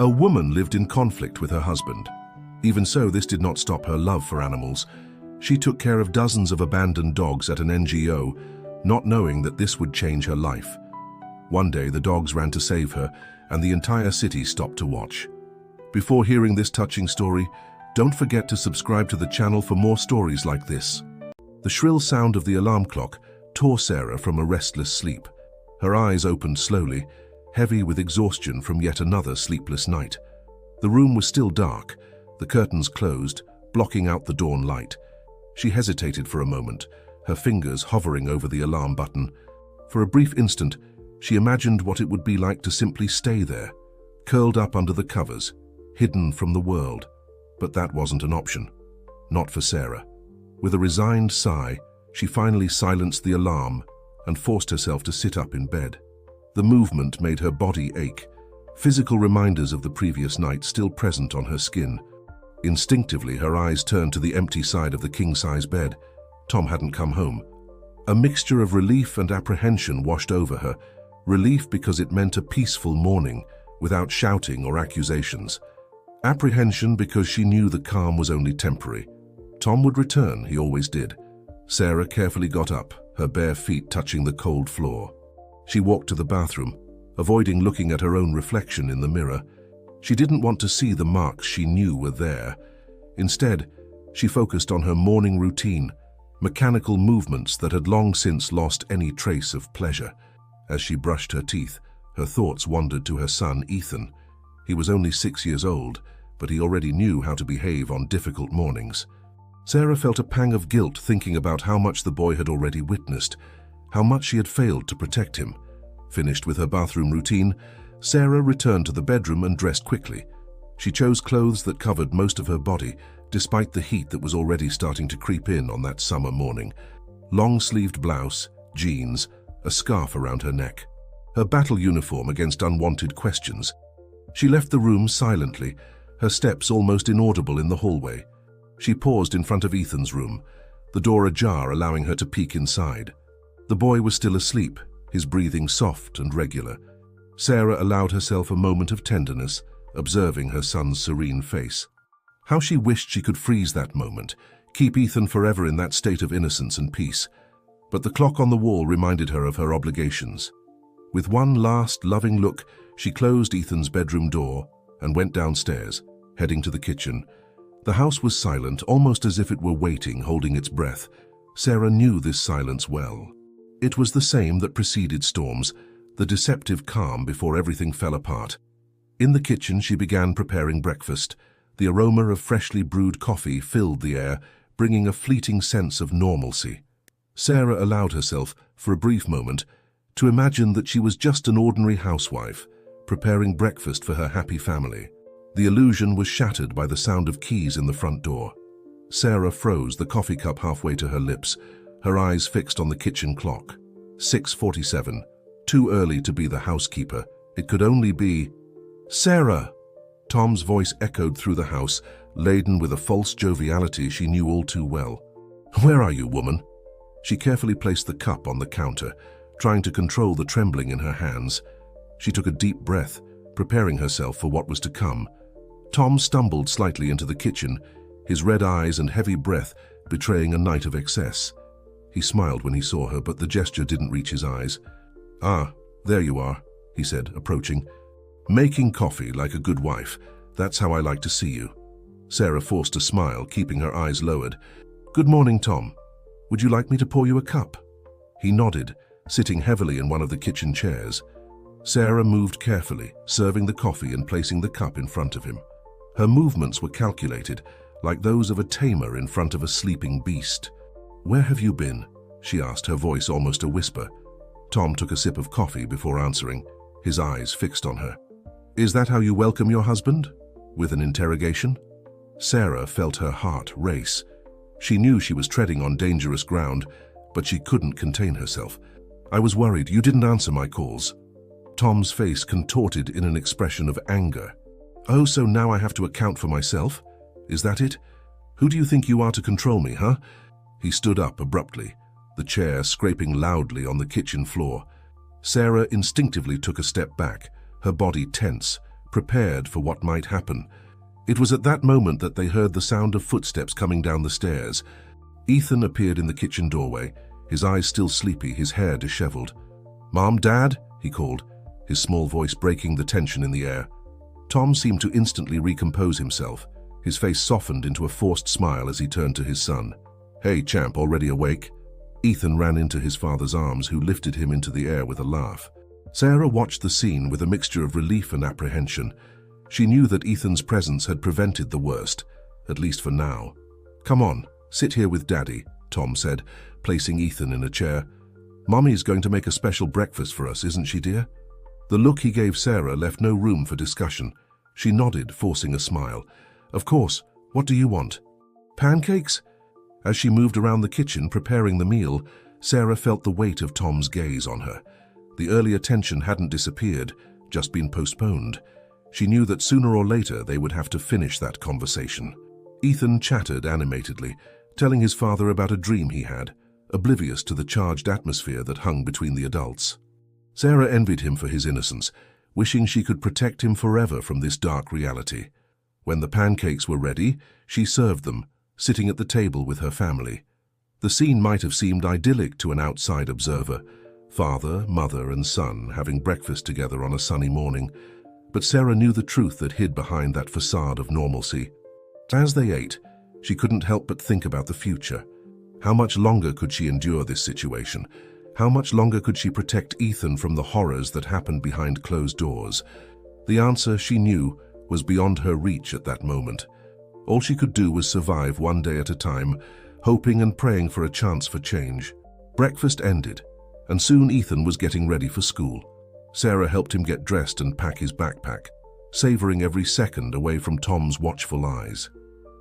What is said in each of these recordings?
A woman lived in conflict with her husband. Even so, this did not stop her love for animals. She took care of dozens of abandoned dogs at an NGO, not knowing that this would change her life. One day, the dogs ran to save her, and the entire city stopped to watch. Before hearing this touching story, don't forget to subscribe to the channel for more stories like this. The shrill sound of the alarm clock tore Sarah from a restless sleep. Her eyes opened slowly, heavy with exhaustion from yet another sleepless night. The room was still dark, the curtains closed, blocking out the dawn light. She hesitated for a moment, her fingers hovering over the alarm button. For a brief instant, she imagined what it would be like to simply stay there, curled up under the covers, hidden from the world. But that wasn't an option. Not for Sarah. With a resigned sigh, she finally silenced the alarm and forced herself to sit up in bed. The movement made her body ache, physical reminders of the previous night still present on her skin. Instinctively, her eyes turned to the empty side of the king-size bed. Tom hadn't come home. A mixture of relief and apprehension washed over her. Relief because it meant a peaceful morning, without shouting or accusations. Apprehension because she knew the calm was only temporary. Tom would return, he always did. Sarah carefully got up, her bare feet touching the cold floor. She walked to the bathroom, avoiding looking at her own reflection in the mirror. She didn't want to see the marks she knew were there. Instead, she focused on her morning routine, mechanical movements that had long since lost any trace of pleasure. As she brushed her teeth, her thoughts wandered to her son, Ethan. He was only 6 years old, but he already knew how to behave on difficult mornings. Sarah felt a pang of guilt thinking about how much the boy had already witnessed, how much she had failed to protect him. Finished with her bathroom routine, Sarah returned to the bedroom and dressed quickly. She chose clothes that covered most of her body, despite the heat that was already starting to creep in on that summer morning. Long-sleeved blouse, jeans, a scarf around her neck. Her battle uniform against unwanted questions. She left the room silently, her steps almost inaudible in the hallway. She paused in front of Ethan's room, the door ajar allowing her to peek inside. The boy was still asleep, his breathing soft and regular. Sarah allowed herself a moment of tenderness, observing her son's serene face. How she wished she could freeze that moment, keep Ethan forever in that state of innocence and peace. But the clock on the wall reminded her of her obligations. With one last loving look, she closed Ethan's bedroom door and went downstairs, heading to the kitchen. The house was silent, almost as if it were waiting, holding its breath. Sarah knew this silence well. It was the same that preceded storms, the deceptive calm before everything fell apart. In the kitchen, she began preparing breakfast. The aroma of freshly brewed coffee filled the air, bringing a fleeting sense of normalcy. Sarah allowed herself, for a brief moment, to imagine that she was just an ordinary housewife, preparing breakfast for her happy family. The illusion was shattered by the sound of keys in the front door. Sarah froze, the coffee cup halfway to her lips, her eyes fixed on the kitchen clock. 6:47. Too early to be the housekeeper. It could only be... Sarah! Tom's voice echoed through the house, laden with a false joviality she knew all too well. Where are you, woman? She carefully placed the cup on the counter, trying to control the trembling in her hands. She took a deep breath, preparing herself for what was to come. Tom stumbled slightly into the kitchen, his red eyes and heavy breath betraying a night of excess. He smiled when he saw her, but the gesture didn't reach his eyes. Ah, there you are, he said, approaching. Making coffee like a good wife. That's how I like to see you. Sarah forced a smile, keeping her eyes lowered. Good morning, Tom. Would you like me to pour you a cup? He nodded, sitting heavily in one of the kitchen chairs. Sarah moved carefully, serving the coffee and placing the cup in front of him. Her movements were calculated, like those of a tamer in front of a sleeping beast. Where have you been? She asked, her voice almost a whisper. Tom took a sip of coffee before answering, his eyes fixed on her. Is that how you welcome your husband? With an interrogation? Sarah felt her heart race. She knew she was treading on dangerous ground, but she couldn't contain herself. I was worried. You didn't answer my calls. Tom's face contorted in an expression of anger. Oh, so now I have to account for myself? Is that it? Who do you think you are to control me, huh? He stood up abruptly, the chair scraping loudly on the kitchen floor. Sarah instinctively took a step back, her body tense, prepared for what might happen. It was at that moment that they heard the sound of footsteps coming down the stairs. Ethan appeared in the kitchen doorway, his eyes still sleepy, his hair disheveled. "Mom, Dad?" he called, his small voice breaking the tension in the air. Tom seemed to instantly recompose himself. His face softened into a forced smile as he turned to his son. "Hey, champ, already awake?" Ethan ran into his father's arms, who lifted him into the air with a laugh. Sarah watched the scene with a mixture of relief and apprehension. She knew that Ethan's presence had prevented the worst, at least for now. "Come on, sit here with Daddy," Tom said, placing Ethan in a chair. "Mommy's going to make a special breakfast for us, isn't she, dear?" The look he gave Sarah left no room for discussion. She nodded, forcing a smile. "Of course. What do you want?" "Pancakes?" As she moved around the kitchen preparing the meal, Sarah felt the weight of Tom's gaze on her. The earlier tension hadn't disappeared, just been postponed. She knew that sooner or later they would have to finish that conversation. Ethan chattered animatedly, telling his father about a dream he had, oblivious to the charged atmosphere that hung between the adults. Sarah envied him for his innocence, wishing she could protect him forever from this dark reality. When the pancakes were ready, she served them, sitting at the table with her family. The scene might have seemed idyllic to an outside observer, father, mother, and son having breakfast together on a sunny morning, but Sarah knew the truth that hid behind that facade of normalcy. As they ate, she couldn't help but think about the future. How much longer could she endure this situation? How much longer could she protect Ethan from the horrors that happened behind closed doors? The answer, she knew, was beyond her reach at that moment. All she could do was survive one day at a time, hoping and praying for a chance for change. Breakfast ended, and soon Ethan was getting ready for school. Sarah helped him get dressed and pack his backpack, savoring every second away from Tom's watchful eyes.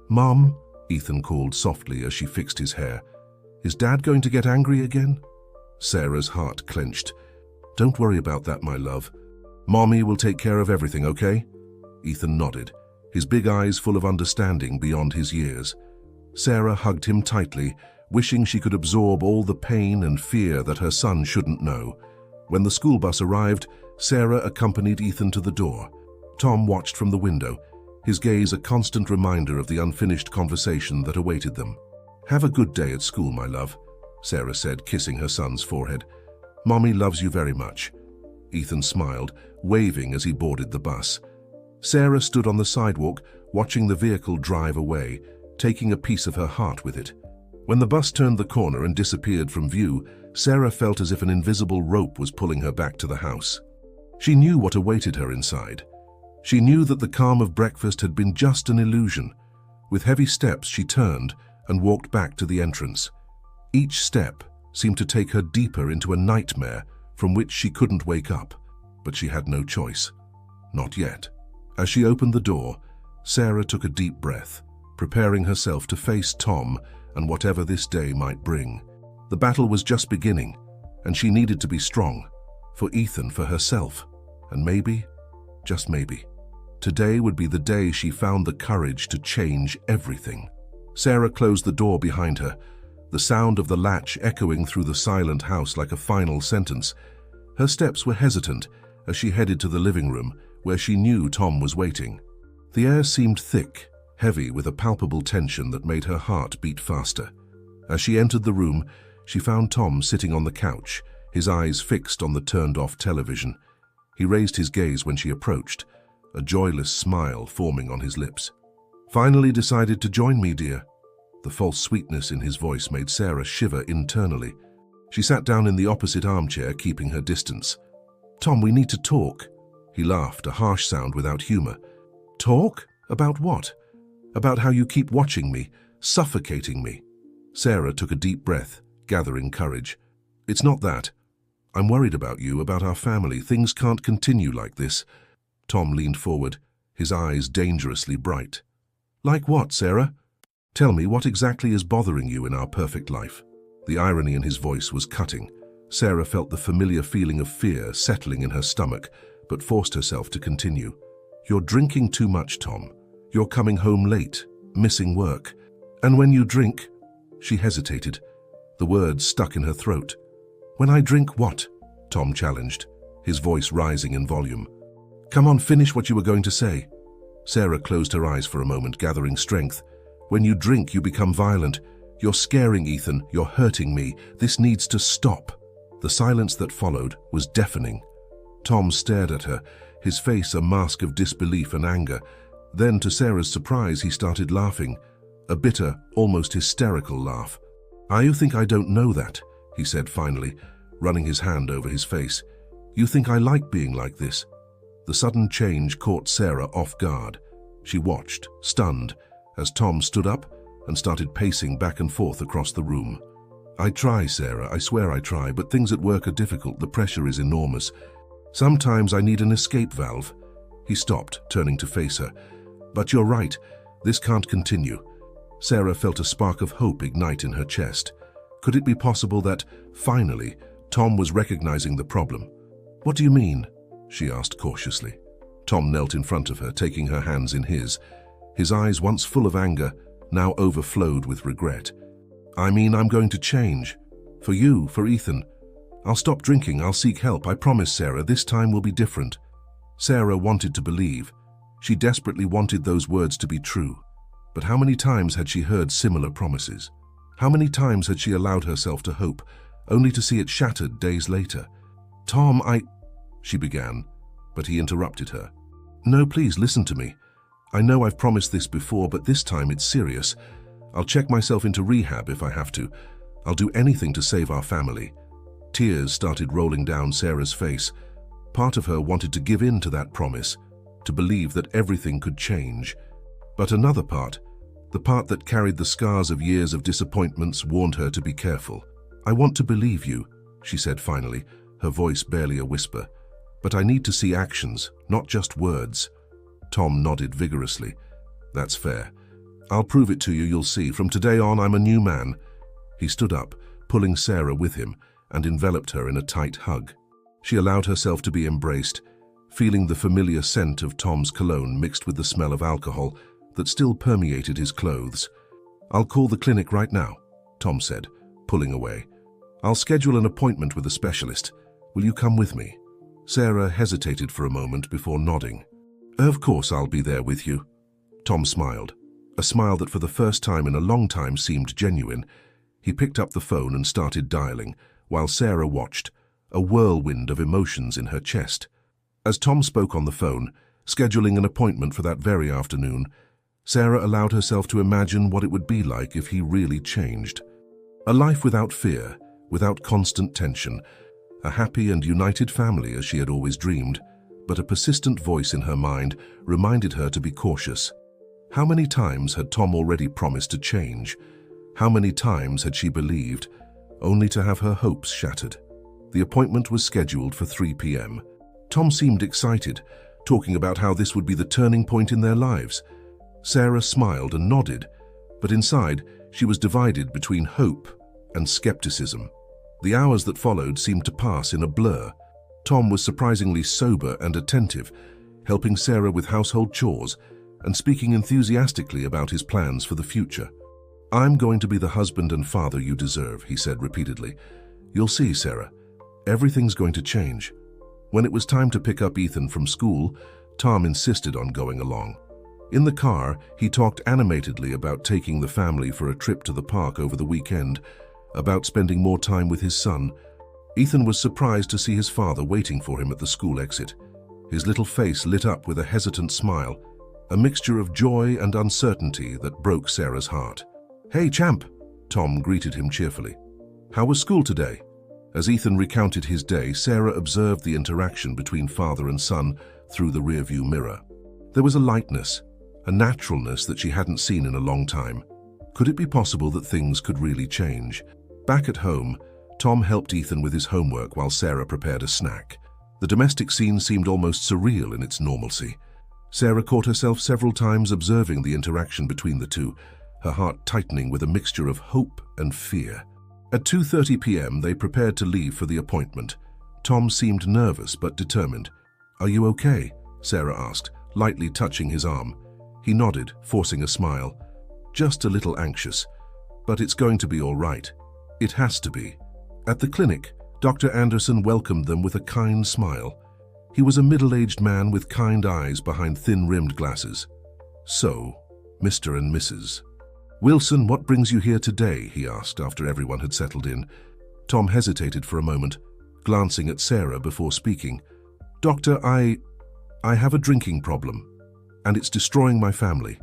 "Mom," Ethan called softly as she fixed his hair. "Is Dad going to get angry again?" Sarah's heart clenched. "Don't worry about that, my love. Mommy will take care of everything, okay?" Ethan nodded, his big eyes full of understanding beyond his years. Sarah hugged him tightly, wishing she could absorb all the pain and fear that her son shouldn't know. When the school bus arrived, Sarah accompanied Ethan to the door. Tom watched from the window, his gaze a constant reminder of the unfinished conversation that awaited them. "Have a good day at school, my love," Sarah said, kissing her son's forehead. "Mommy loves you very much." Ethan smiled, waving as he boarded the bus. Sarah stood on the sidewalk, watching the vehicle drive away, taking a piece of her heart with it. When the bus turned the corner and disappeared from view, Sarah felt as if an invisible rope was pulling her back to the house. She knew what awaited her inside. She knew that the calm of breakfast had been just an illusion. With heavy steps, she turned and walked back to the entrance. Each step seemed to take her deeper into a nightmare from which she couldn't wake up, but she had no choice. Not yet. As she opened the door, Sarah took a deep breath, preparing herself to face Tom and whatever this day might bring. The battle was just beginning, and she needed to be strong, for Ethan, for herself, and maybe, just maybe, today would be the day she found the courage to change everything. Sarah closed the door behind her, the sound of the latch echoing through the silent house like a final sentence. Her steps were hesitant as she headed to the living room, where she knew Tom was waiting. The air seemed thick, heavy with a palpable tension that made her heart beat faster. As she entered the room, she found Tom sitting on the couch, his eyes fixed on the turned-off television. He raised his gaze when she approached, a joyless smile forming on his lips. "Finally decided to join me, dear." The false sweetness in his voice made Sarah shiver internally. She sat down in the opposite armchair, keeping her distance. "Tom, we need to talk." He laughed, a harsh sound without humor. "Talk? About what?" "About how you keep watching me, suffocating me." Sarah took a deep breath, gathering courage. "It's not that. I'm worried about you, about our family. Things can't continue like this." Tom leaned forward, his eyes dangerously bright. "Like what, Sarah? Tell me, what exactly is bothering you in our perfect life?" The irony in his voice was cutting. Sarah felt the familiar feeling of fear settling in her stomach, but forced herself to continue. "You're drinking too much, Tom. You're coming home late, missing work. And when you drink—" She hesitated, the words stuck in her throat. "When I drink what?" Tom challenged, his voice rising in volume. Come on, finish what you were going to say. Sarah closed her eyes for a moment, gathering strength. When you drink, you become violent. You're scaring Ethan. You're hurting me. This needs to stop. The silence that followed was deafening. Tom stared at her, his face a mask of disbelief and anger. Then, to Sarah's surprise, he started laughing, a bitter, almost hysterical laugh. You think I don't know that, he said finally, running his hand over his face. You think I like being like this? The sudden change caught Sarah off guard. She watched, stunned, as Tom stood up and started pacing back and forth across the room. I try, Sarah, I swear I try, but things at work are difficult. The pressure is enormous. Sometimes I need an escape valve. He stopped, turning to face her. But you're right, this can't continue. Sarah felt a spark of hope ignite in her chest. Could it be possible that, finally, Tom was recognizing the problem? What do you mean? She asked cautiously. Tom knelt in front of her, taking her hands in his. His eyes, once full of anger, now overflowed with regret. I mean, I'm going to change. For you, for Ethan. I'll stop drinking, I'll seek help, I promise, Sarah, this time will be different. Sarah wanted to believe. She desperately wanted those words to be true. But how many times had she heard similar promises? How many times had she allowed herself to hope, only to see it shattered days later? Tom, she began, but he interrupted her. No, please, listen to me. I know I've promised this before, but this time it's serious. I'll check myself into rehab if I have to. I'll do anything to save our family. Tears started rolling down Sarah's face. Part of her wanted to give in to that promise, to believe that everything could change. But another part, the part that carried the scars of years of disappointments, warned her to be careful. I want to believe you, she said finally, her voice barely a whisper. But I need to see actions, not just words. Tom nodded vigorously. That's fair. I'll prove it to you, you'll see. From today on, I'm a new man. He stood up, pulling Sarah with him, and enveloped her in a tight hug. She allowed herself to be embraced, feeling the familiar scent of Tom's cologne mixed with the smell of alcohol that still permeated his clothes. I'll call the clinic right now, Tom said, pulling away. I'll schedule an appointment with a specialist. Will you come with me? Sarah hesitated for a moment before nodding. Of course I'll be there with you. Tom smiled, a smile that for the first time in a long time seemed genuine. He picked up the phone and started dialing, while Sarah watched, a whirlwind of emotions in her chest. As Tom spoke on the phone, scheduling an appointment for that very afternoon, Sarah allowed herself to imagine what it would be like if he really changed. A life without fear, without constant tension, a happy and united family as she had always dreamed, but a persistent voice in her mind reminded her to be cautious. How many times had Tom already promised to change? How many times had she believed, only to have her hopes shattered? The appointment was scheduled for 3 p.m. Tom seemed excited, talking about how this would be the turning point in their lives. Sarah smiled and nodded, but inside she was divided between hope and skepticism. The hours that followed seemed to pass in a blur. Tom was surprisingly sober and attentive, helping Sarah with household chores and speaking enthusiastically about his plans for the future. I'm going to be the husband and father you deserve, he said repeatedly. You'll see, Sarah. Everything's going to change. When it was time to pick up Ethan from school, Tom insisted on going along. In the car, he talked animatedly about taking the family for a trip to the park over the weekend, about spending more time with his son. Ethan was surprised to see his father waiting for him at the school exit. His little face lit up with a hesitant smile, a mixture of joy and uncertainty that broke Sarah's heart. Hey, champ, Tom greeted him cheerfully. How was school today? As Ethan recounted his day, Sarah observed the interaction between father and son through the rearview mirror. There was a lightness, a naturalness that she hadn't seen in a long time. Could it be possible that things could really change? Back at home, Tom helped Ethan with his homework while Sarah prepared a snack. The domestic scene seemed almost surreal in its normalcy. Sarah caught herself several times observing the interaction between the two, her heart tightening with a mixture of hope and fear. At 2:30 p.m., they prepared to leave for the appointment. Tom seemed nervous but determined. Are you okay? Sarah asked, lightly touching his arm. He nodded, forcing a smile. Just a little anxious. But it's going to be all right. It has to be. At the clinic, Dr. Anderson welcomed them with a kind smile. He was a middle-aged man with kind eyes behind thin-rimmed glasses. "So, Mr. and Mrs. Wilson, what brings you here today?" he asked after everyone had settled in. Tom hesitated for a moment, glancing at Sarah before speaking. "Doctor, I have a drinking problem, and it's destroying my family."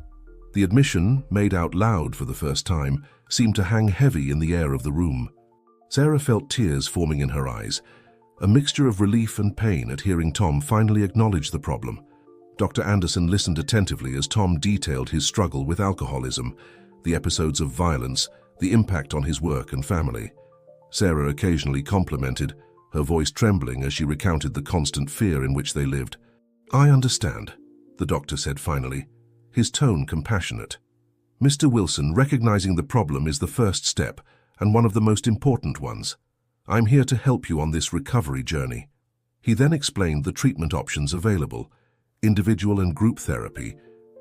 The admission, made out loud for the first time, seemed to hang heavy in the air of the room. Sarah felt tears forming in her eyes, a mixture of relief and pain at hearing Tom finally acknowledge the problem. Dr. Anderson listened attentively as Tom detailed his struggle with alcoholism, the episodes of violence, the impact on his work and family. Sarah occasionally complimented, her voice trembling as she recounted the constant fear in which they lived. "I understand," the doctor said finally, his tone compassionate. "Mr. Wilson, recognizing the problem is the first step, and one of the most important ones. I'm here to help you on this recovery journey." He then explained the treatment options available: individual and group therapy,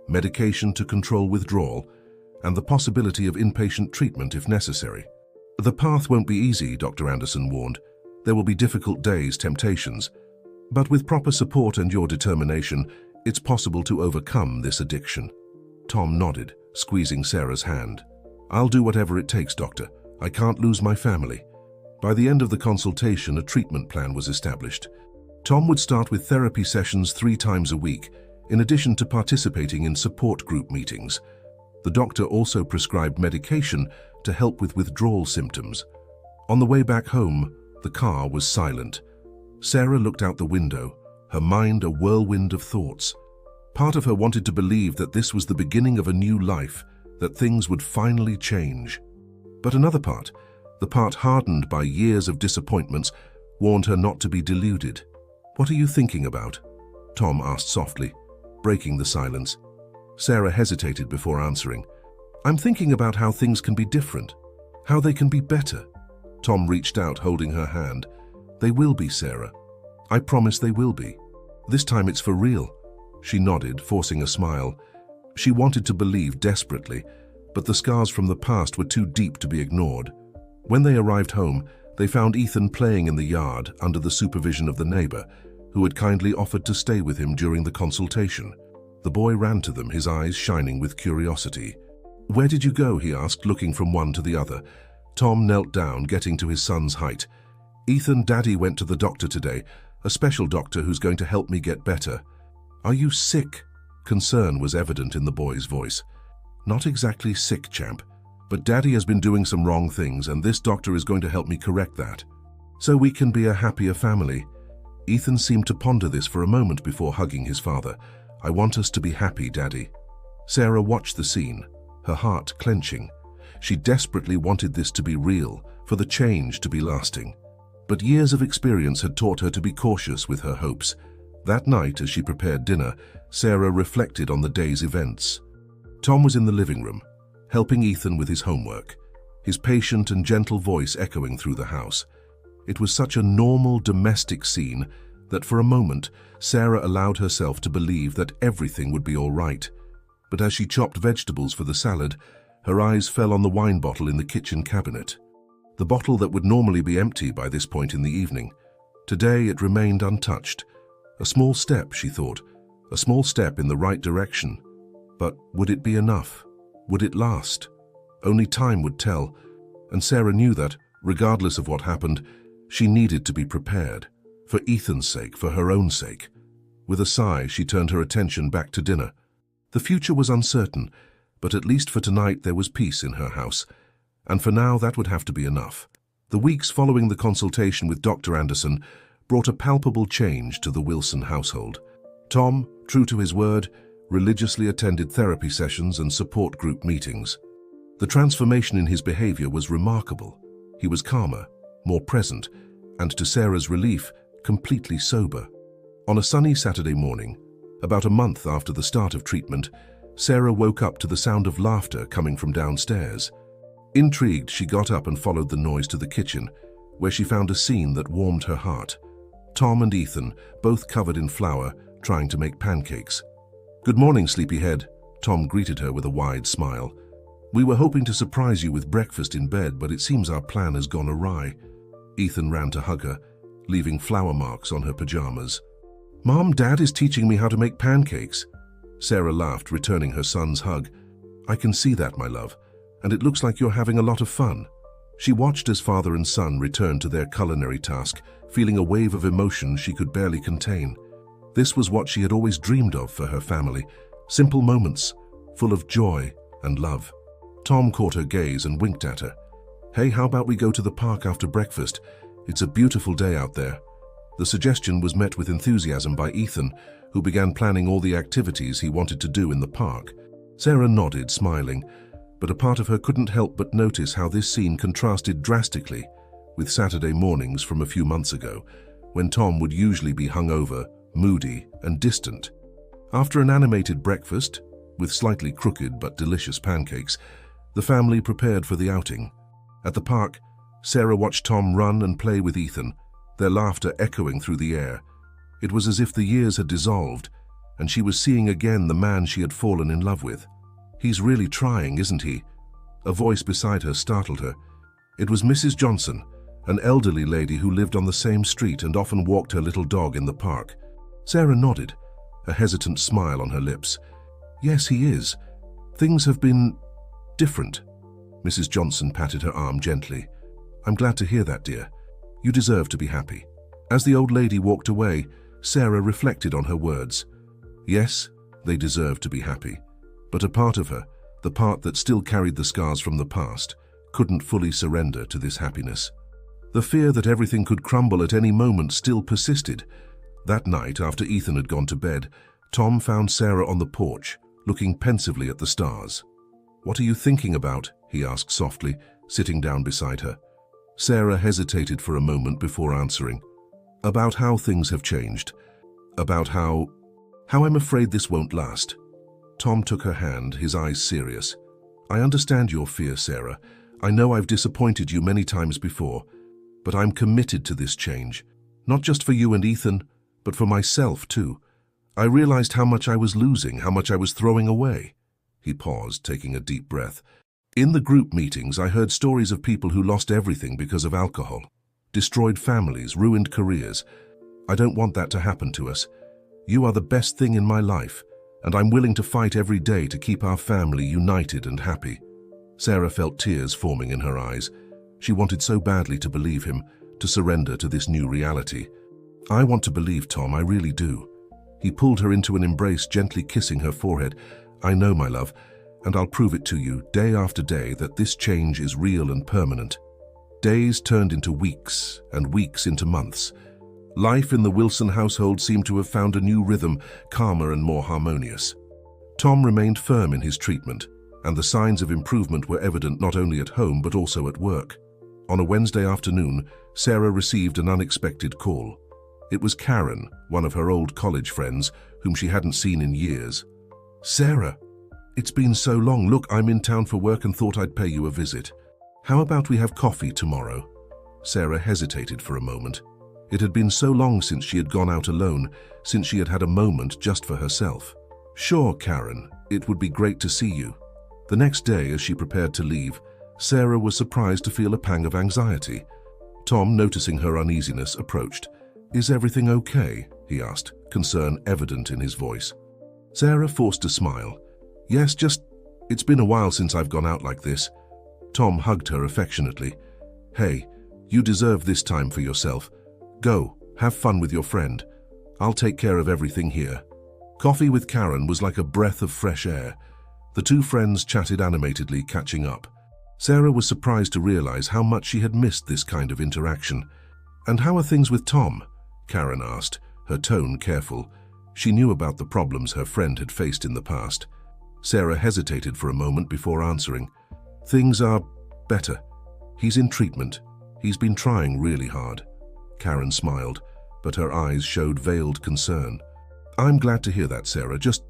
medication to control withdrawal, and the possibility of inpatient treatment if necessary. "The path won't be easy," Dr. Anderson warned. "There will be difficult days, temptations. But with proper support and your determination, it's possible to overcome this addiction." Tom nodded, squeezing Sarah's hand. "I'll do whatever it takes, doctor. I can't lose my family." By the end of the consultation, a treatment plan was established. Tom would start with therapy sessions 3 times a week, in addition to participating in support group meetings. The doctor also prescribed medication to help with withdrawal symptoms. On the way back home, the car was silent. Sarah looked out the window, her mind a whirlwind of thoughts. Part of her wanted to believe that this was the beginning of a new life, that things would finally change. But another part, the part hardened by years of disappointments, warned her not to be deluded. "What are you thinking about?" Tom asked softly, breaking the silence. Sarah hesitated before answering. "I'm thinking about how things can be different, how they can be better." Tom reached out, holding her hand. "They will be, Sarah. I promise they will be. This time it's for real." She nodded, forcing a smile. She wanted to believe desperately, but the scars from the past were too deep to be ignored. When they arrived home, they found Ethan playing in the yard under the supervision of the neighbor, who had kindly offered to stay with him during the consultation. The boy ran to them, his eyes shining with curiosity. "Where did you go?" he asked, looking from one to the other. Tom knelt down, getting to his son's height. "Ethan, Daddy went to the doctor today, a special doctor who's going to help me get better." "Are you sick?" Concern was evident in the boy's voice. "Not exactly sick, champ, but Daddy has been doing some wrong things, and this doctor is going to help me correct that, so we can be a happier family." Ethan seemed to ponder this for a moment before hugging his father. "I want us to be happy, Daddy." Sarah watched the scene, her heart clenching. She desperately wanted this to be real, for the change to be lasting. But years of experience had taught her to be cautious with her hopes. That night, as she prepared dinner, Sarah reflected on the day's events. Tom was in the living room, helping Ethan with his homework, his patient and gentle voice echoing through the house. It was such a normal domestic scene that for a moment, Sarah allowed herself to believe that everything would be all right. But as she chopped vegetables for the salad, her eyes fell on the wine bottle in the kitchen cabinet. The bottle that would normally be empty by this point in the evening. Today it remained untouched. A small step, she thought, a small step in the right direction. But would it be enough? Would it last? Only time would tell, and Sarah knew that, regardless of what happened, she needed to be prepared, for Ethan's sake, for her own sake. With a sigh, she turned her attention back to dinner. The future was uncertain, but at least for tonight there was peace in her house, and for now that would have to be enough. The weeks following the consultation with Dr. Anderson brought a palpable change to the Wilson household. Tom, true to his word, religiously attended therapy sessions and support group meetings. The transformation in his behavior was remarkable. He was calmer, more present, and to Sarah's relief, completely sober. On a sunny Saturday morning, about a month after the start of treatment, Sarah woke up to the sound of laughter coming from downstairs. Intrigued, she got up and followed the noise to the kitchen, where she found a scene that warmed her heart. Tom and Ethan, both covered in flour, trying to make pancakes. "Good morning, sleepyhead," Tom greeted her with a wide smile. "We were hoping to surprise you with breakfast in bed, but it seems our plan has gone awry." Ethan ran to hug her, leaving flour marks on her pajamas. Mom, Dad is teaching me how to make pancakes. Sarah laughed, returning her son's hug. I can see that, my love, and it looks like you're having a lot of fun. She watched as father and son returned to their culinary task, feeling a wave of emotion she could barely contain. This was what she had always dreamed of for her family, simple moments, full of joy and love. Tom caught her gaze and winked at her. Hey, how about we go to the park after breakfast? It's a beautiful day out there. The suggestion was met with enthusiasm by Ethan, who began planning all the activities he wanted to do in the park. Sarah nodded, smiling, but a part of her couldn't help but notice how this scene contrasted drastically with Saturday mornings from a few months ago, when Tom would usually be hungover, moody, and distant. After an animated breakfast, with slightly crooked but delicious pancakes, the family prepared for the outing. At the park, Sarah watched Tom run and play with Ethan, their laughter echoing through the air. It was as if the years had dissolved, and she was seeing again the man she had fallen in love with. He's really trying, isn't he? A voice beside her startled her. It was Mrs. Johnson, an elderly lady who lived on the same street and often walked her little dog in the park. Sarah nodded, a hesitant smile on her lips. Yes, he is. Things have been different. Mrs. Johnson patted her arm gently. I'm glad to hear that, dear. You deserve to be happy. As the old lady walked away, Sarah reflected on her words. Yes, they deserved to be happy. But a part of her, the part that still carried the scars from the past, couldn't fully surrender to this happiness. The fear that everything could crumble at any moment still persisted. That night, after Ethan had gone to bed, Tom found Sarah on the porch, looking pensively at the stars. What are you thinking about? He asked softly, sitting down beside her. Sarah hesitated for a moment before answering. About how things have changed. About how I'm afraid this won't last. Tom took her hand, his eyes serious. I understand your fear, Sarah. I know I've disappointed you many times before, but I'm committed to this change. Not just for you and Ethan, but for myself too. I realized how much I was losing, how much I was throwing away. He paused, taking a deep breath. In the group meetings, I heard stories of people who lost everything because of alcohol. Destroyed families, ruined careers. I don't want that to happen to us. You are the best thing in my life, and I'm willing to fight every day to keep our family united and happy. Sarah felt tears forming in her eyes. She wanted so badly to believe him, to surrender to this new reality. I want to believe, Tom, I really do. He pulled her into an embrace, gently kissing her forehead. I know, my love, and I'll prove it to you, day after day, that this change is real and permanent. Days turned into weeks, and weeks into months. Life in the Wilson household seemed to have found a new rhythm, calmer and more harmonious. Tom remained firm in his treatment, and the signs of improvement were evident not only at home but also at work. On a Wednesday afternoon, Sarah received an unexpected call. It was Karen, one of her old college friends, whom she hadn't seen in years. Sarah, it's been so long. Look, I'm in town for work and thought I'd pay you a visit. How about we have coffee tomorrow? Sarah hesitated for a moment. It had been so long since she had gone out alone, since she had had a moment just for herself. Sure, Karen, it would be great to see you. The next day, as she prepared to leave, Sarah was surprised to feel a pang of anxiety. Tom, noticing her uneasiness, approached. Is everything okay? He asked, concern evident in his voice. Sarah forced a smile. Yes, it's been a while since I've gone out like this. Tom hugged her affectionately. Hey, you deserve this time for yourself. Go, have fun with your friend. I'll take care of everything here. Coffee with Karen was like a breath of fresh air. The two friends chatted animatedly, catching up. Sarah was surprised to realize how much she had missed this kind of interaction. And how are things with Tom? Karen asked, her tone careful. She knew about the problems her friend had faced in the past. Sarah hesitated for a moment before answering. Things are better. He's in treatment. He's been trying really hard. Karen smiled, but her eyes showed veiled concern. I'm glad to hear that, Sarah. Just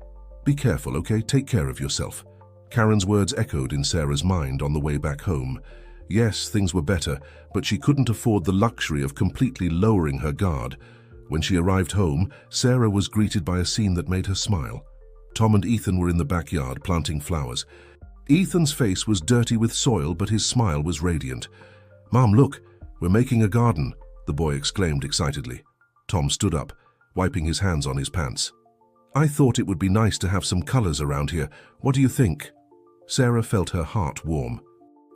be careful, okay? Take care of yourself. Karen's words echoed in Sarah's mind on the way back home. Yes, things were better, but she couldn't afford the luxury of completely lowering her guard. When she arrived home, Sarah was greeted by a scene that made her smile. Tom and Ethan were in the backyard planting flowers. Ethan's face was dirty with soil, but his smile was radiant. Mom, look, we're making a garden, the boy exclaimed excitedly. Tom stood up. wiping his hands on his pants. "I thought it would be nice to have some colors around here. What do you think?" Sarah felt her heart warm.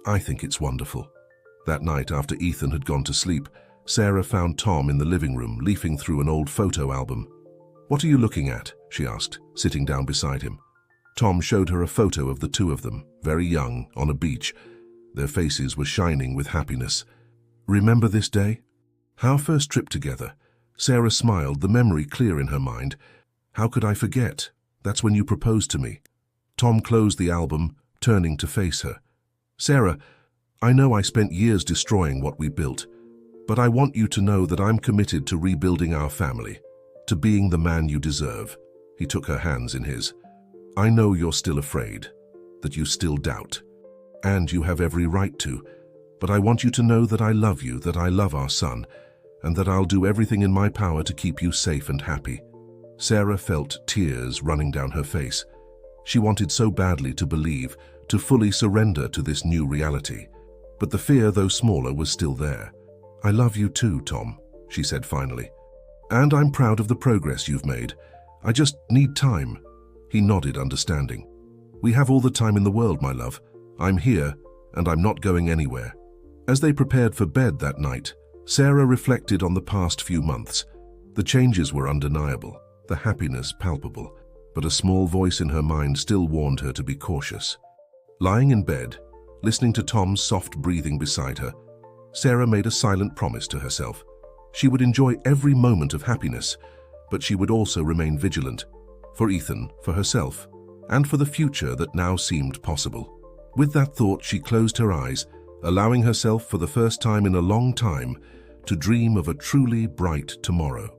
"I think it's wonderful." That night, after Ethan had gone to sleep, Sarah found Tom in the living room, leafing through an old photo album. "What are you looking at?" she asked, sitting down beside him. Tom showed her a photo of the two of them, very young, on a beach. Their faces were shining with happiness. "Remember this day?" "Our first trip together." Sarah smiled, the memory clear in her mind. "How could I forget? That's when you proposed to me." Tom closed the album, turning to face her. "Sarah, I know I spent years destroying what we built, but I want you to know that I'm committed to rebuilding our family, to being the man you deserve." He took her hands in his. "I know you're still afraid, that you still doubt, and you have every right to, but I want you to know that I love you, that I love our son, and that I'll do everything in my power to keep you safe and happy." Sarah felt tears running down her face. She wanted so badly to believe, to fully surrender to this new reality. But the fear, though smaller, was still there. "I love you too, Tom," she said finally. "And I'm proud of the progress you've made. I just need time." He nodded, understanding. "We have all the time in the world, my love. I'm here, and I'm not going anywhere." As they prepared for bed that night, Sarah reflected on the past few months. The changes were undeniable, the happiness palpable, but a small voice in her mind still warned her to be cautious. Lying in bed, listening to Tom's soft breathing beside her, Sarah made a silent promise to herself. She would enjoy every moment of happiness, but she would also remain vigilant, for Ethan, for herself, and for the future that now seemed possible. With that thought, she closed her eyes, allowing herself for the first time in a long time to dream of a truly bright tomorrow.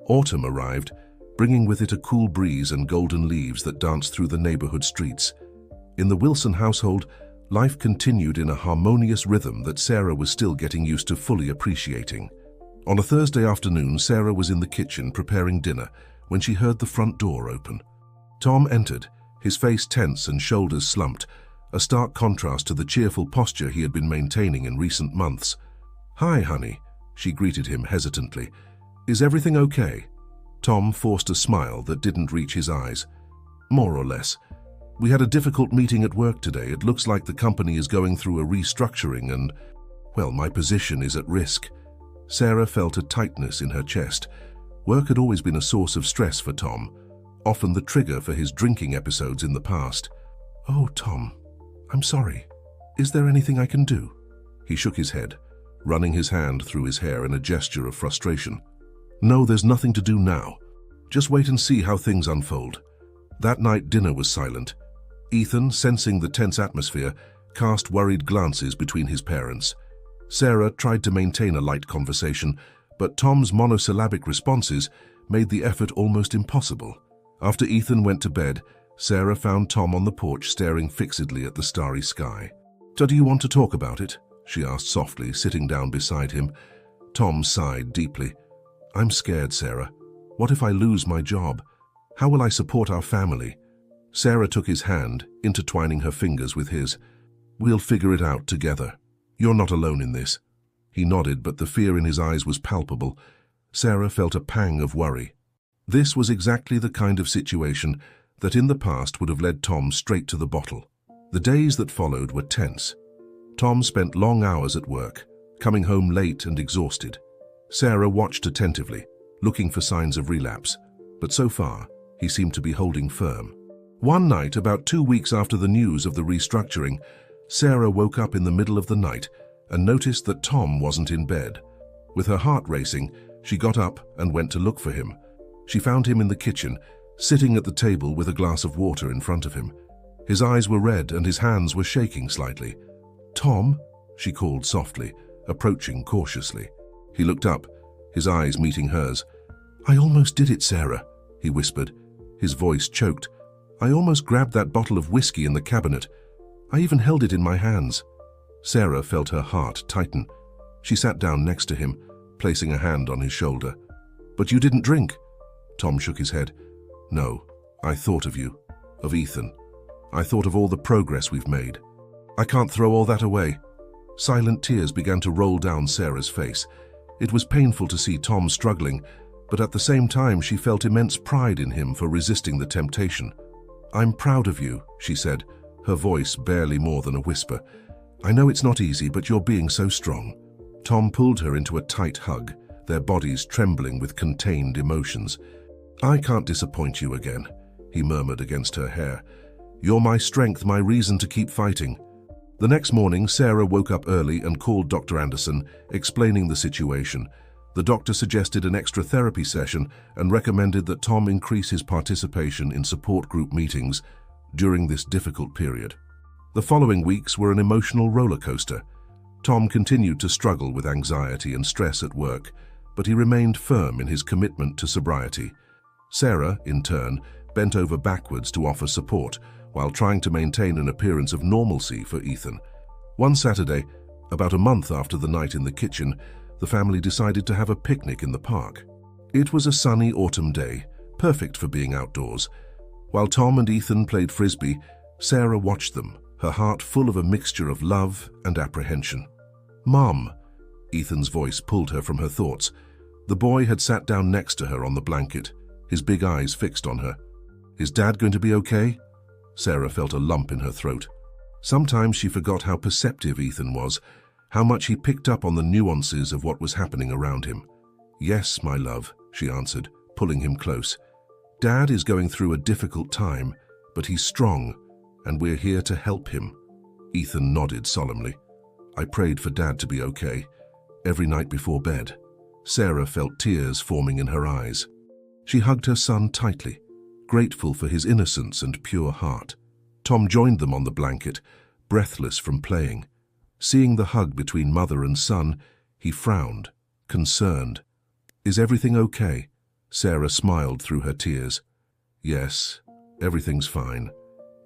Autumn arrived, bringing with it a cool breeze and golden leaves that danced through the neighborhood streets. In the Wilson household, life continued in a harmonious rhythm that Sarah was still getting used to fully appreciating. On a Thursday afternoon, Sarah was in the kitchen preparing dinner when she heard the front door open. Tom entered, his face tense and shoulders slumped, a stark contrast to the cheerful posture he had been maintaining in recent months. "Hi, honey," she greeted him hesitantly. "Is everything okay?" Tom forced a smile that didn't reach his eyes. "More or less. We had a difficult meeting at work today. It looks like the company is going through a restructuring and, well, my position is at risk." Sarah felt a tightness in her chest. Work had always been a source of stress for Tom, often the trigger for his drinking episodes in the past. "Oh, Tom, I'm sorry. Is there anything I can do?" He shook his head, running his hand through his hair in a gesture of frustration. "No, there's nothing to do now. Just wait and see how things unfold." That night, dinner was silent. Ethan, sensing the tense atmosphere, cast worried glances between his parents. Sarah tried to maintain a light conversation, but Tom's monosyllabic responses made the effort almost impossible. After Ethan went to bed, Sarah found Tom on the porch staring fixedly at the starry sky. "So do you want to talk about it?" she asked softly, sitting down beside him. Tom sighed deeply. "I'm scared, Sarah. What if I lose my job? How will I support our family?" Sarah took his hand, intertwining her fingers with his. "We'll figure it out together. You're not alone in this." He nodded, but the fear in his eyes was palpable. Sarah felt a pang of worry. This was exactly the kind of situation that in the past would have led Tom straight to the bottle. The days that followed were tense. Tom spent long hours at work, coming home late and exhausted. Sarah watched attentively, looking for signs of relapse, but so far, he seemed to be holding firm. One night, about 2 weeks after the news of the restructuring, Sarah woke up in the middle of the night and noticed that Tom wasn't in bed. With her heart racing, she got up and went to look for him. She found him in the kitchen, sitting at the table with a glass of water in front of him. His eyes were red and his hands were shaking slightly. "Tom?" she called softly, approaching cautiously. He looked up, his eyes meeting hers. "I almost did it, Sarah," he whispered, his voice choked. "I almost grabbed that bottle of whiskey in the cabinet. I even held it in my hands." Sarah felt her heart tighten. She sat down next to him, placing a hand on his shoulder. "But you didn't drink?" Tom shook his head. "No, I thought of you, of Ethan. I thought of all the progress we've made. I can't throw all that away." Silent tears began to roll down Sarah's face. It was painful to see Tom struggling, but at the same time she felt immense pride in him for resisting the temptation. "I'm proud of you," she said, her voice barely more than a whisper. "I know it's not easy, but you're being so strong." Tom pulled her into a tight hug, their bodies trembling with contained emotions. "I can't disappoint you again," he murmured against her hair. "You're my strength, my reason to keep fighting." The next morning, Sarah woke up early and called Dr. Anderson, explaining the situation. The doctor suggested an extra therapy session and recommended that Tom increase his participation in support group meetings during this difficult period. The following weeks were an emotional roller coaster. Tom continued to struggle with anxiety and stress at work, but he remained firm in his commitment to sobriety. Sarah, in turn, bent over backwards to offer support, while trying to maintain an appearance of normalcy for Ethan. One Saturday, about a month after the night in the kitchen, the family decided to have a picnic in the park. It was a sunny autumn day, perfect for being outdoors. While Tom and Ethan played frisbee, Sarah watched them, her heart full of a mixture of love and apprehension. "Mom," Ethan's voice pulled her from her thoughts. The boy had sat down next to her on the blanket, his big eyes fixed on her. "Is Dad going to be okay?" Sarah felt a lump in her throat. Sometimes she forgot how perceptive Ethan was, how much he picked up on the nuances of what was happening around him. "Yes, my love," she answered, pulling him close. "Dad is going through a difficult time, but he's strong, and we're here to help him." Ethan nodded solemnly. "I prayed for Dad to be okay, every night before bed." Sarah felt tears forming in her eyes. She hugged her son tightly, grateful for his innocence and pure heart. Tom joined them on the blanket, breathless from playing. Seeing the hug between mother and son, he frowned, concerned. "Is everything okay?" Sarah smiled through her tears. "Yes, everything's fine.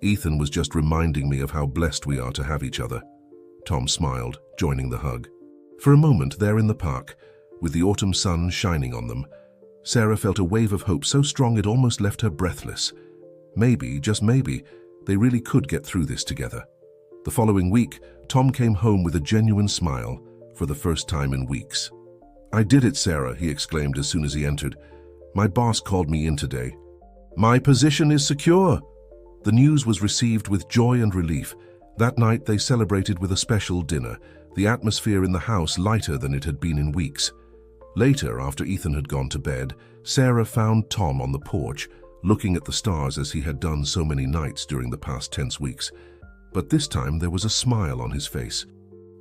Ethan was just reminding me of how blessed we are to have each other." Tom smiled, joining the hug. For a moment there in the park, with the autumn sun shining on them, Sarah felt a wave of hope so strong it almost left her breathless. Maybe, just maybe, they really could get through this together. The following week, Tom came home with a genuine smile for the first time in weeks. "I did it, Sarah," he exclaimed as soon as he entered. "My boss called me in today. My position is secure." The news was received with joy and relief. That night they celebrated with a special dinner, the atmosphere in the house lighter than it had been in weeks. Later, after Ethan had gone to bed, Sarah found Tom on the porch, looking at the stars as he had done so many nights during the past tense weeks. But this time there was a smile on his face.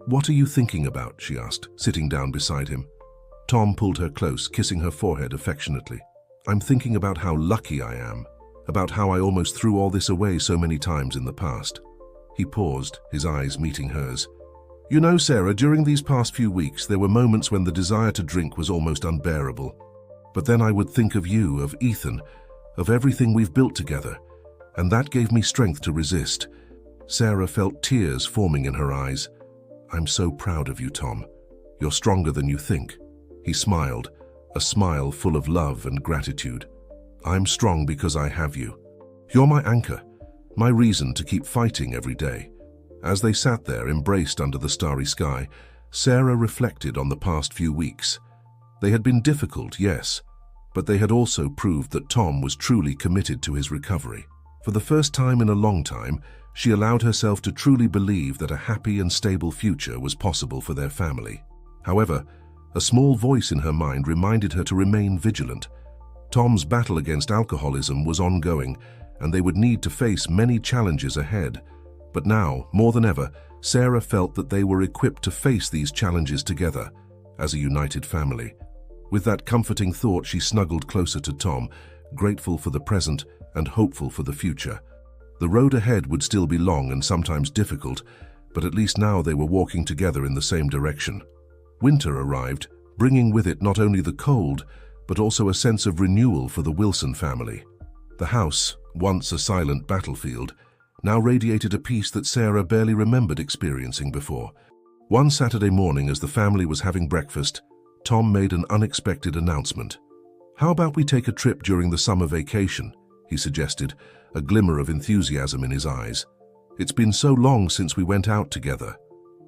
"What are you thinking about?" she asked, sitting down beside him. Tom pulled her close, kissing her forehead affectionately. "I'm thinking about how lucky I am, about how I almost threw all this away so many times in the past." He paused, his eyes meeting hers. "You know, Sarah, during these past few weeks, there were moments when the desire to drink was almost unbearable. But then I would think of you, of Ethan, of everything we've built together, and that gave me strength to resist." Sarah felt tears forming in her eyes. "I'm so proud of you, Tom. You're stronger than you think." He smiled, a smile full of love and gratitude. "I'm strong because I have you. You're my anchor, my reason to keep fighting every day." As they sat there, embraced under the starry sky, Sarah reflected on the past few weeks. They had been difficult, yes, but they had also proved that Tom was truly committed to his recovery. For the first time in a long time, she allowed herself to truly believe that a happy and stable future was possible for their family. However, a small voice in her mind reminded her to remain vigilant. Tom's battle against alcoholism was ongoing, and they would need to face many challenges ahead. But now, more than ever, Sarah felt that they were equipped to face these challenges together, as a united family. With that comforting thought, she snuggled closer to Tom, grateful for the present and hopeful for the future. The road ahead would still be long and sometimes difficult, but at least now they were walking together in the same direction. Winter arrived, bringing with it not only the cold, but also a sense of renewal for the Wilson family. The house, once a silent battlefield, now radiated a peace that Sarah barely remembered experiencing before. One Saturday morning, as the family was having breakfast, Tom made an unexpected announcement. "How about we take a trip during the summer vacation?" he suggested, a glimmer of enthusiasm in his eyes. "It's been so long since we went out together."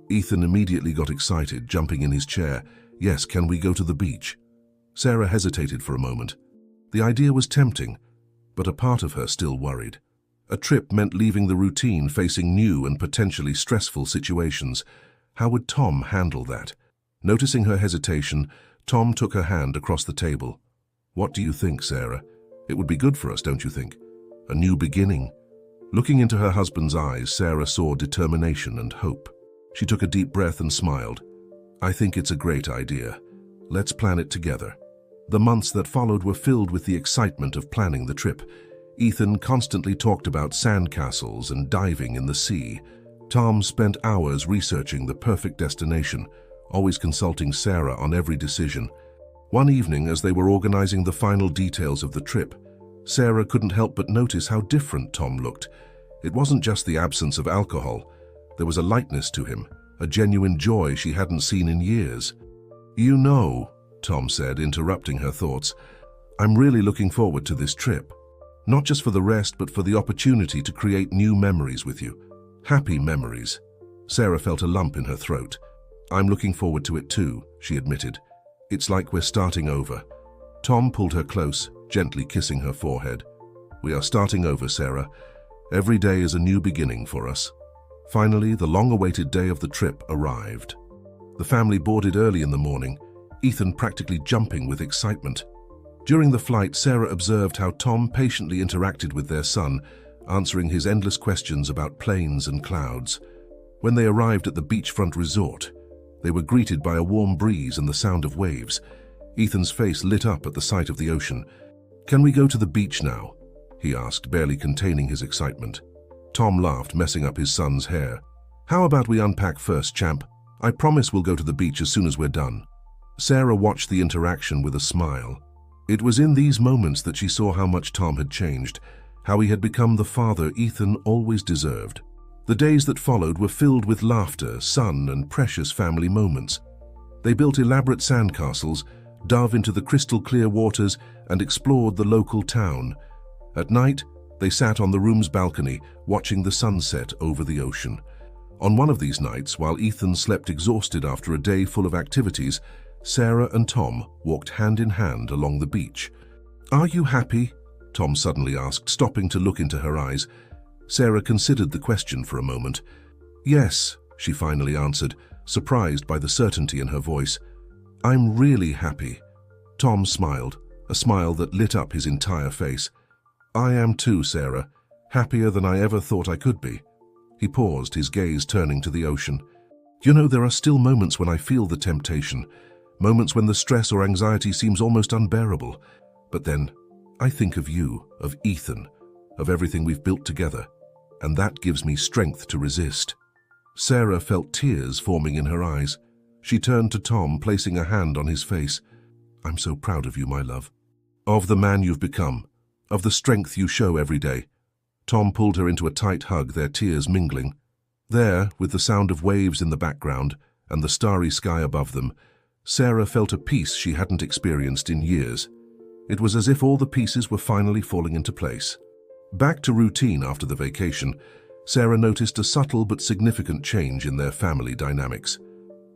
Ethan immediately got excited, jumping in his chair. "Yes, can we go to the beach?" Sarah hesitated for a moment. The idea was tempting, but a part of her still worried. A trip meant leaving the routine, facing new and potentially stressful situations. How would Tom handle that? Noticing her hesitation, Tom took her hand across the table. "What do you think, Sarah? It would be good for us, don't you think? A new beginning." Looking into her husband's eyes, Sarah saw determination and hope. She took a deep breath and smiled. "I think it's a great idea. Let's plan it together." The months that followed were filled with the excitement of planning the trip. Ethan constantly talked about sandcastles and diving in the sea. Tom spent hours researching the perfect destination, always consulting Sarah on every decision. One evening, as they were organizing the final details of the trip, Sarah couldn't help but notice how different Tom looked. It wasn't just the absence of alcohol. There was a lightness to him, a genuine joy she hadn't seen in years. "You know," Tom said, interrupting her thoughts, "I'm really looking forward to this trip. Not just for the rest, but for the opportunity to create new memories with you. Happy memories." Sarah felt a lump in her throat. "I'm looking forward to it too," she admitted. "It's like we're starting over." Tom pulled her close, gently kissing her forehead. "We are starting over, Sarah. Every day is a new beginning for us." Finally, the long-awaited day of the trip arrived. The family boarded early in the morning, Ethan practically jumping with excitement. During the flight, Sarah observed how Tom patiently interacted with their son, answering his endless questions about planes and clouds. When they arrived at the beachfront resort, they were greeted by a warm breeze and the sound of waves. Ethan's face lit up at the sight of the ocean. "Can we go to the beach now?" he asked, barely containing his excitement. Tom laughed, messing up his son's hair. "How about we unpack first, champ? I promise we'll go to the beach as soon as we're done." Sarah watched the interaction with a smile. It was in these moments that she saw how much Tom had changed, how he had become the father Ethan always deserved. The days that followed were filled with laughter, sun, and precious family moments. They built elaborate sandcastles, dove into the crystal-clear waters, and explored the local town. At night, they sat on the room's balcony, watching the sunset over the ocean. On one of these nights, while Ethan slept exhausted after a day full of activities, Sarah and Tom walked hand in hand along the beach. "Are you happy?" Tom suddenly asked, stopping to look into her eyes. Sarah considered the question for a moment. "Yes," she finally answered, surprised by the certainty in her voice. "I'm really happy." Tom smiled, a smile that lit up his entire face. "I am too, Sarah, happier than I ever thought I could be." He paused, his gaze turning to the ocean. "You know, there are still moments when I feel the temptation, moments when the stress or anxiety seems almost unbearable. But then, I think of you, of Ethan, of everything we've built together, and that gives me strength to resist." Sarah felt tears forming in her eyes. She turned to Tom, placing a hand on his face. "I'm so proud of you, my love. Of the man you've become, of the strength you show every day." Tom pulled her into a tight hug, their tears mingling. There, with the sound of waves in the background and the starry sky above them, Sarah felt a peace she hadn't experienced in years. It was as if all the pieces were finally falling into place. Back to routine after the vacation, Sarah noticed a subtle but significant change in their family dynamics.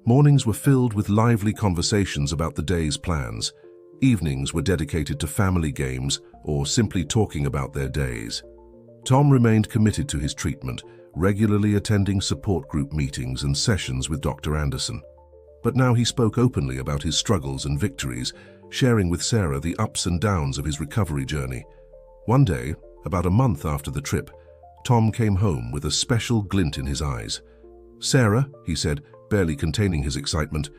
Mornings were filled with lively conversations about the day's plans. Evenings were dedicated to family games or simply talking about their days. Tom remained committed to his treatment, regularly attending support group meetings and sessions with Dr. Anderson. But now he spoke openly about his struggles and victories, sharing with Sarah the ups and downs of his recovery journey. One day, about a month after the trip, Tom came home with a special glint in his eyes. "Sarah," he said, barely containing his excitement,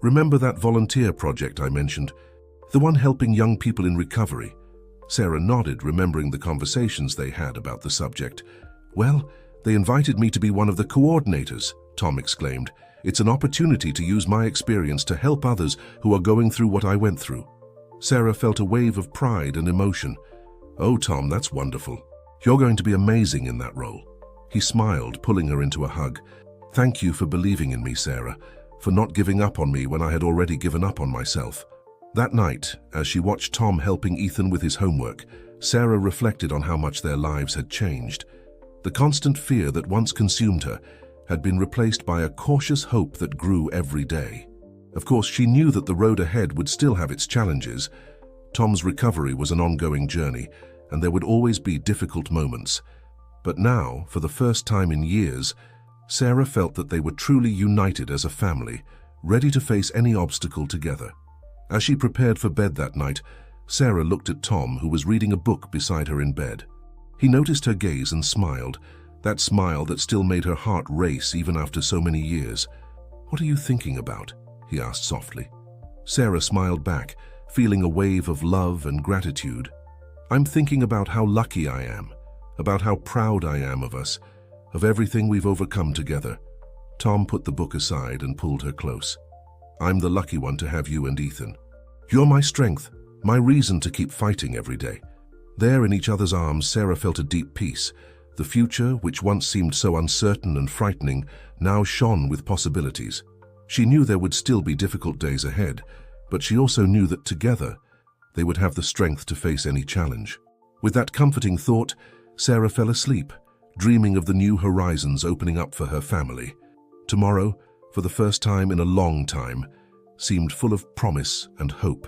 "remember that volunteer project I mentioned? The one helping young people in recovery?" Sarah nodded, remembering the conversations they had about the subject. "Well, they invited me to be one of the coordinators," Tom exclaimed. "It's an opportunity to use my experience to help others who are going through what I went through." Sarah felt a wave of pride and emotion. "Oh, Tom, that's wonderful. You're going to be amazing in that role." He smiled, pulling her into a hug. "Thank you for believing in me, Sarah, for not giving up on me when I had already given up on myself." That night, as she watched Tom helping Ethan with his homework, Sarah reflected on how much their lives had changed. The constant fear that once consumed her had been replaced by a cautious hope that grew every day. Of course, she knew that the road ahead would still have its challenges. Tom's recovery was an ongoing journey, and there would always be difficult moments. But now, for the first time in years, Sarah felt that they were truly united as a family, ready to face any obstacle together. As she prepared for bed that night, Sarah looked at Tom, who was reading a book beside her in bed. He noticed her gaze and smiled, that smile that still made her heart race even after so many years. "What are you thinking about?" he asked softly. Sarah smiled back, feeling a wave of love and gratitude. "I'm thinking about how lucky I am, about how proud I am of us, of everything we've overcome together." Tom put the book aside and pulled her close. "I'm the lucky one to have you and Ethan. You're my strength, my reason to keep fighting every day." There in each other's arms, Sarah felt a deep peace. The future, which once seemed so uncertain and frightening, now shone with possibilities. She knew there would still be difficult days ahead, but she also knew that together they would have the strength to face any challenge. With that comforting thought, Sarah fell asleep, dreaming of the new horizons opening up for her family. Tomorrow, for the first time in a long time, seemed full of promise and hope.